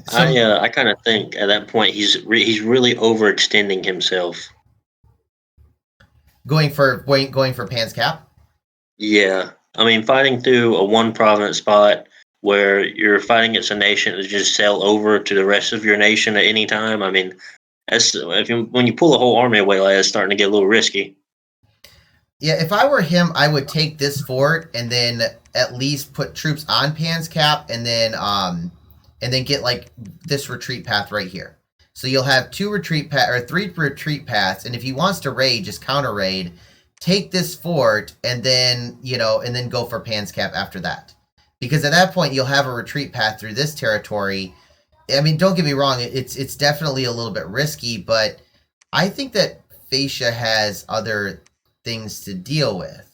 So, I kind of think at that point he's really overextending himself. Going for Pan's Cap? Yeah. Fighting through a one province spot where you're fighting against a nation to just sail over to the rest of your nation at any time. When you pull the whole army away, like, it's starting to get a little risky. Yeah, if I were him, I would take this fort and then at least put troops on Pan's Cap, and then get this retreat path right here. So you'll have 3 retreat paths, and if he wants to raid, just counter raid, take this fort, and then go for Pan's Cap after that. Because at that point you'll have a retreat path through this territory. Don't get me wrong, it's definitely a little bit risky, but I think that Facia has other things to deal with.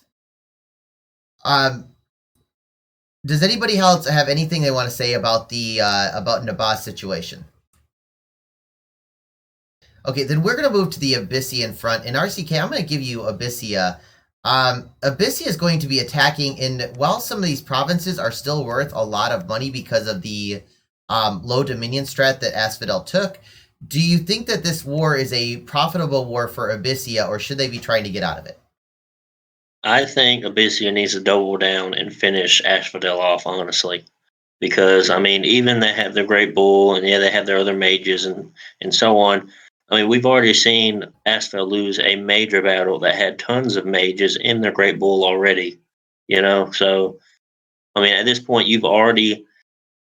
Does anybody else have anything they want to say about about Naba's situation? Okay, then we're going to move to the Abyssian front. In RCK, I'm going to give you Abyssia. Abyssia is going to be attacking, and while some of these provinces are still worth a lot of money because of the low Dominion strat that Asphodel took, do you think that this war is a profitable war for Abyssia, or should they be trying to get out of it? I think Abyssia needs to double down and finish Asphodel off, honestly. Because, even they have their Great Bull, and yeah, they have their other mages and so on. We've already seen Asphodel lose a major battle that had tons of mages in their Great Bull already. So, at this point, you've already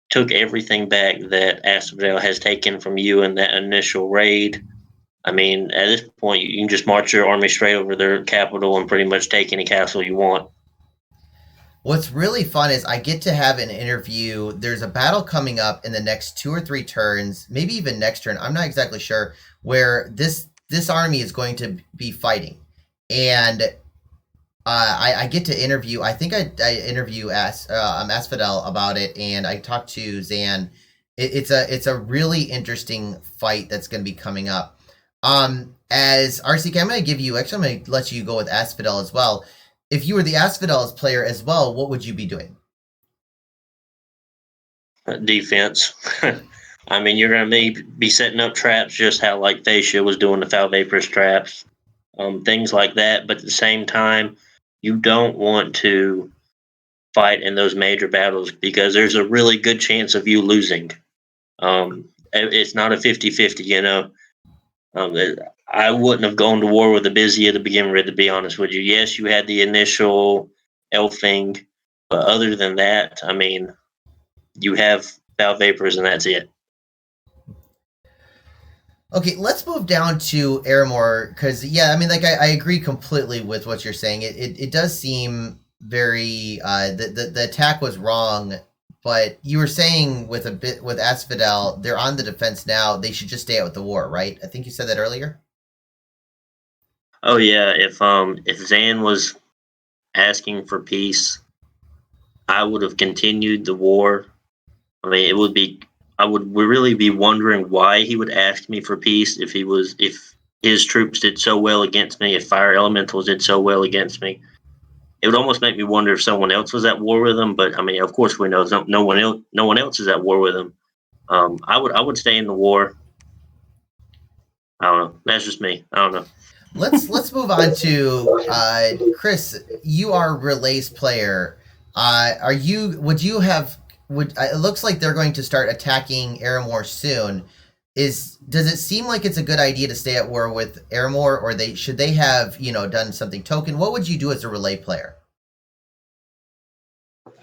took everything back that Asphodel has taken from you in that initial raid. At this point, you can just march your army straight over their capital and pretty much take any castle you want. What's really fun is I get to have an interview. There's a battle coming up in the next 2 or 3 turns, maybe even next turn, I'm not exactly sure, where this this army is going to be fighting, and I get to interview. I think I interview Asphodel about it, and I talked to Zan. It's a really interesting fight that's going to be coming up. As RCK, I'm going to give you. Actually, I'm going to let you go with Asphodel as well. If you were the Asphodel's player as well, what would you be doing? Defense. I mean, you're going to be setting up traps just how like Fascia was doing the foul vaporous traps, things like that. But at the same time, you don't want to fight in those major battles because there's a really good chance of you losing. It's not a 50-50, you know. I wouldn't have gone to war with Abyssia to begin with, to be honest with you. Yes, you had the initial elfing, but other than that, I mean, you have foul vapors and that's it. Okay, let's move down to Aramor, because, yeah, I mean, like, I agree completely with what you're saying. It does seem very, the attack was wrong, but you were saying with Asphodel, they're on the defense now, they should just stay out with the war, right? I think you said that earlier? Oh yeah, if Zan was asking for peace, I would have continued the war. I mean, it would be. I would really be wondering why he would ask me for peace if his troops did so well against me, if fire elementals did so well against me. It would almost make me wonder if someone else was at war with him. But I mean, of course, we know no one else is at war with him. I would stay in the war. I don't know. That's just me. I don't know. Let's move on to Chris. You are Relay's player. It looks like they're going to start attacking Aramor soon. Does it seem like it's a good idea to stay at war with Aramor, or should they have done something token? What would you do as a Relay player?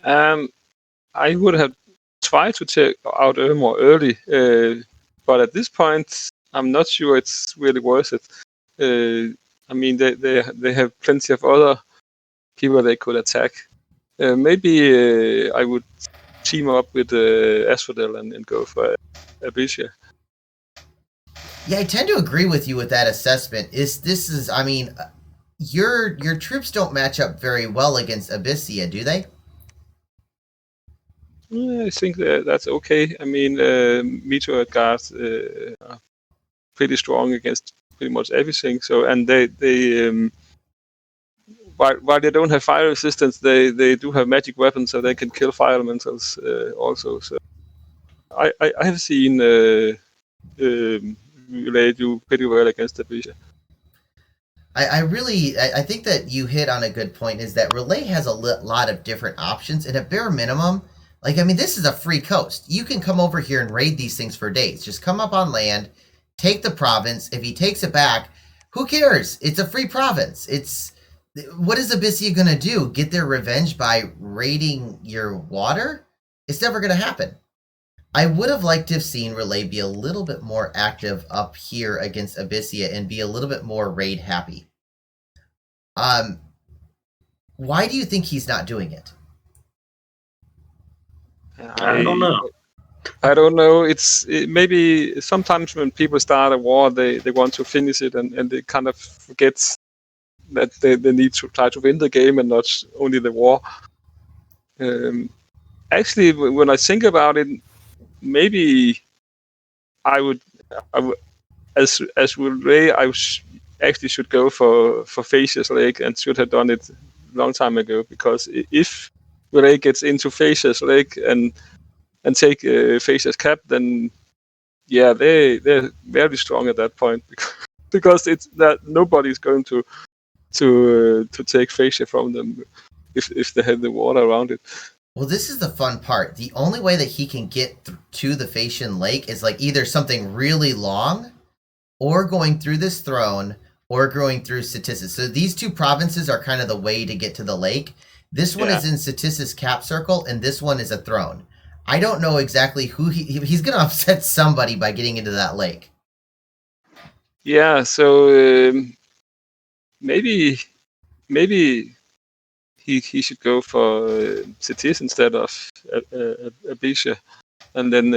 I would have tried to take out Aramor early, but at this point, I'm not sure it's really worth it. I mean, they have plenty of other people they could attack. Maybe I would team up with Asphodel and go for Abyssia. Yeah, I tend to agree with you with that assessment. I mean, your troops don't match up very well against Abyssia, do they? I think that's okay. I mean, Meteor guards are pretty strong against pretty much everything. So, and they while they don't have fire resistance, they do have magic weapons, so they can kill fire elementals also. So, I have seen Relay do pretty well against Abyssia. I think that you hit on a good point, is that Relay has a lot of different options, and at bare minimum, like, I mean, this is a free coast. You can come over here and raid these things for days. Just come up on land, take the province. If he takes it back, who cares? It's a free province. What is Abyssia going to do? Get their revenge by raiding your water? It's never going to happen. I would have liked to have seen Relay be a little bit more active up here against Abyssia and be a little bit more raid happy. Why do you think he's not doing it? I don't know. I don't know. Maybe sometimes when people start a war, they want to finish it, and they kind of forget that they need to try to win the game and not only the war. Actually, when I think about it, maybe I would as Relay, actually should go for Fascia's Lake and should have done it a long time ago, because if Relay gets into Fascia's Lake and take Fascia's Cap, then yeah, they're very strong at that point, because it's that nobody's going to take Fascia from them if they have the water around it. Well, this is the fun part. The only way that he can get to the Fascian Lake is like either something really long, or going through this throne, or going through Satissus. So these two provinces are kind of the way to get to the lake. This one is in Satissus cap circle, and this one is a throne. I don't know exactly who he's going to upset somebody by getting into that lake. Yeah, so maybe he should go for Satis instead of Abyssia, and then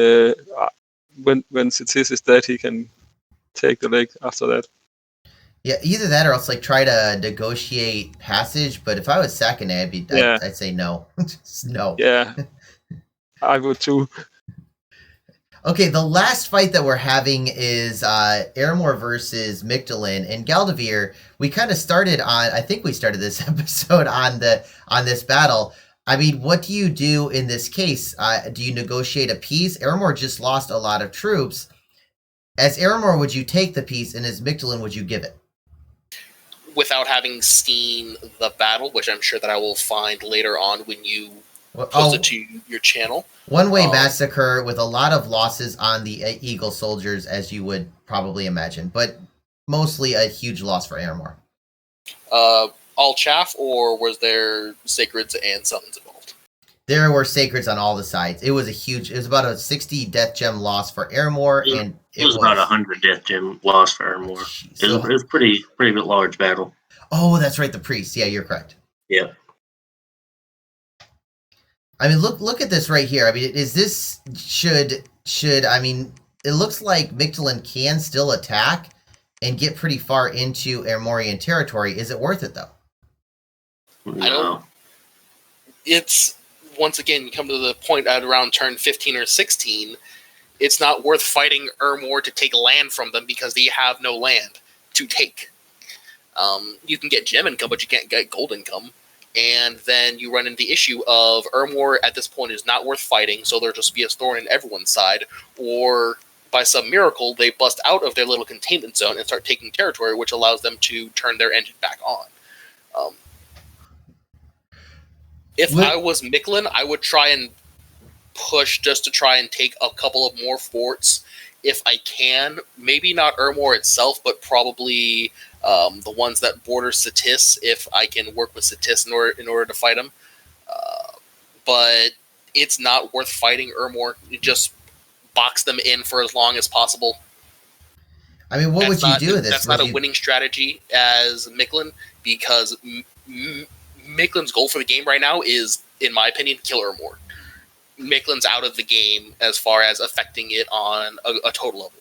when Satis is dead, he can take the lake after that. Yeah, either that or else like try to negotiate passage. But if I was Sakane, Yeah. I'd say no. Just no. Yeah, I would too. Okay, the last fight that we're having is Aramor versus Mictolin and Galdavir. We kind of started on. I think we started this episode on this battle. I mean, what do you do in this case? Do you negotiate a peace? Aramor just lost a lot of troops. As Aramor, would you take the peace, and as Mictolin, would you give it? Without having seen the battle, which I'm sure that I will find later on when you Well, post it to your channel. One-way massacre with a lot of losses on the Eagle soldiers, as you would probably imagine, but mostly a huge loss for Aramor. All chaff, or was there sacreds and summons involved? There were sacreds on all the sides. It was about a 60 death gem loss for Aramor, and it was about 100 death gem loss for Aramor. It was pretty large battle. Oh, that's right, the priest. Yeah, you're correct. Yeah. I mean, look at this right here. I mean, is this should I mean, it looks like Mictolin can still attack and get pretty far into Aramorian territory. Is it worth it though? No. I don't. It's once again you come to the point at around turn 15 or 16. It's not worth fighting Aramor to take land from them because they have no land to take. You can get gem income, but you can't get gold income. And then you run into the issue of Aramor at this point is not worth fighting, so there'll just be a thorn in everyone's side. Or by some miracle, they bust out of their little containment zone and start taking territory, which allows them to turn their engine back on. If I was Mictolin, I would try and push just to try and take a couple of more forts if I can. Maybe not Aramor itself, but probably the ones that border Satis, if I can work with Satis in order to fight him. But it's not worth fighting Aramor. You just box them in for as long as possible. I mean, what would you do with this? That's not a winning strategy as Mictolin, because Micklin's goal for the game right now is, in my opinion, kill Aramor. Micklin's out of the game as far as affecting it on a total level.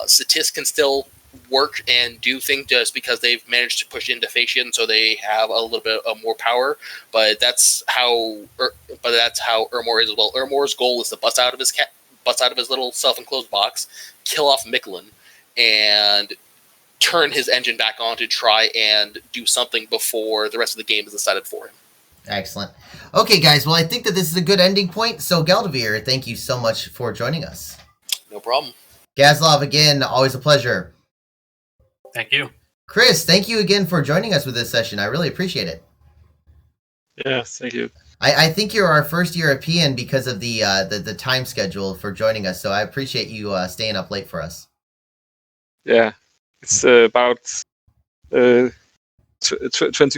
Satis can still work and do things just because they've managed to push into Facian, so they have a little bit of more power. But that's how Aramor is as well. Aramor's goal is to bust out of his little self-enclosed box, kill off Mictolin, and turn his engine back on to try and do something before the rest of the game is decided for him. Excellent. Okay, guys. Well, I think that this is a good ending point. So, Galdavir, thank you so much for joining us. No problem. Gazlov, again, always a pleasure. Thank you. Chris, thank you again for joining us with this session. I really appreciate it. Yeah, thank you. I think you're our first European because of the time schedule for joining us. So I appreciate you staying up late for us. Yeah, it's about 20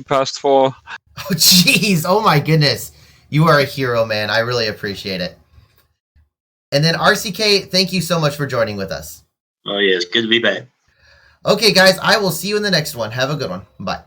past 4. Oh, jeez. Oh, my goodness. You are a hero, man. I really appreciate it. And then RCK, thank you so much for joining with us. Oh, yes. Good to be back. Okay, guys. I will see you in the next one. Have a good one. Bye.